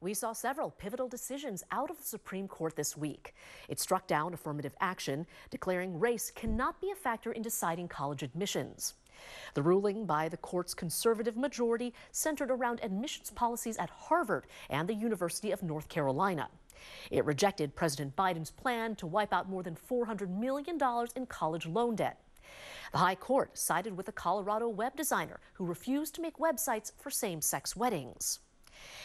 We saw several pivotal decisions out of the Supreme Court this week. It struck down affirmative action, declaring race cannot be a factor in deciding college admissions. The ruling by the court's conservative majority centered around admissions policies at Harvard and the University of North Carolina. It rejected President Biden's plan to wipe out more than $400 million in college loan debt. The High Court sided with a Colorado web designer who refused to make websites for same-sex weddings.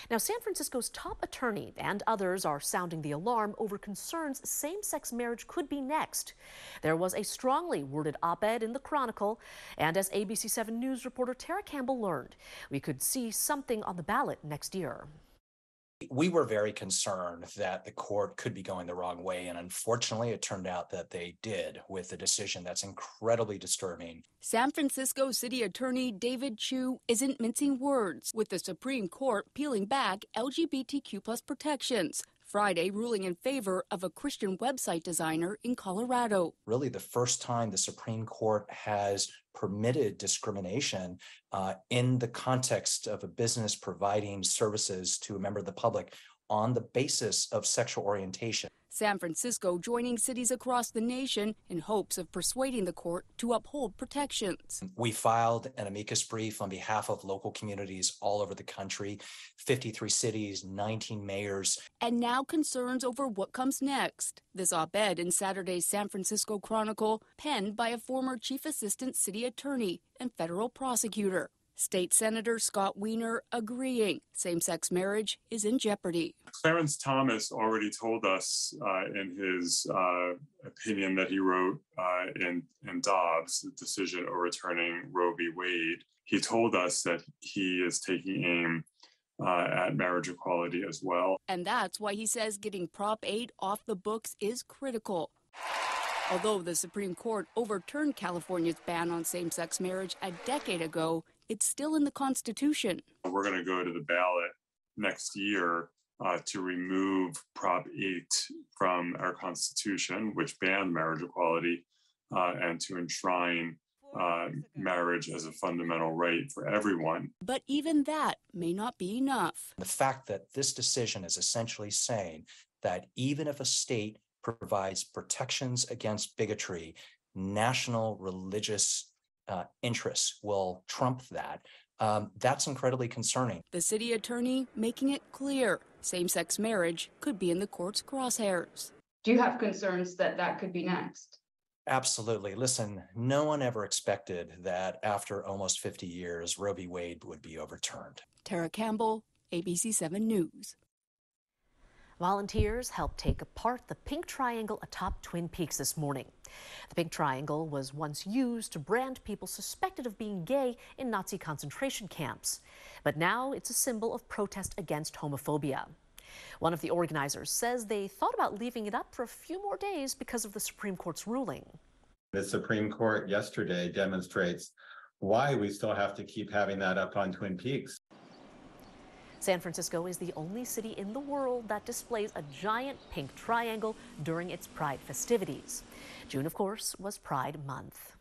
Now, San Francisco's top attorney and others are sounding the alarm over concerns same-sex marriage could be next. There was a strongly worded op-ed in the Chronicle, and as ABC 7 News reporter Tara Campbell learned, we could see something on the ballot next year. We were very concerned that the court could be going the wrong way, and unfortunately it turned out that they did, with a decision that's incredibly disturbing. San Francisco City Attorney David CHIU isn't mincing words, with the Supreme Court peeling back LGBTQ+ protections, Friday ruling in favor of a Christian website designer in Colorado. Really the first time the Supreme Court has permitted discrimination in the context of a business providing services to a member of the public on the basis of sexual orientation. San Francisco joining cities across the nation in hopes of persuading the court to uphold protections. We filed an amicus brief on behalf of local communities all over the country, 53 cities, 19 mayors. And now concerns over what comes next. This op-ed in Saturday's San Francisco Chronicle, penned by a former chief assistant city attorney and federal prosecutor. State Senator Scott Wiener agreeing same-sex marriage is in jeopardy. Clarence Thomas already told us in his opinion that he wrote in Dobbs, the decision overturning Roe v. Wade. He told us that he is taking aim at marriage equality as well. And that's why he says getting Prop 8 off the books is critical. Although the Supreme Court overturned California's ban on same-sex marriage a decade ago, it's still in the Constitution. We're going to go to the ballot next year to remove Prop 8 from our Constitution, which banned marriage equality, and to enshrine marriage as a fundamental right for everyone. But even that may not be enough. The fact that this decision is essentially saying that even if a state provides protections against bigotry, national religious interests will trump that. That's incredibly concerning. The city attorney making it clear same-sex marriage could be in the court's crosshairs. Do you have concerns that that could be next? Absolutely. Listen, no one ever expected that after almost 50 years, Roe v. Wade would be overturned. Tara Campbell, ABC 7 News. Volunteers helped take apart the pink triangle atop Twin Peaks this morning. The pink triangle was once used to brand people suspected of being gay in Nazi concentration camps. But now it's a symbol of protest against homophobia. One of the organizers says they thought about leaving it up for a few more days because of the Supreme Court's ruling. The Supreme Court yesterday demonstrates why we still have to keep having that up on Twin Peaks. San Francisco is the only city in the world that displays a giant pink triangle during its Pride festivities. June, of course, was Pride Month.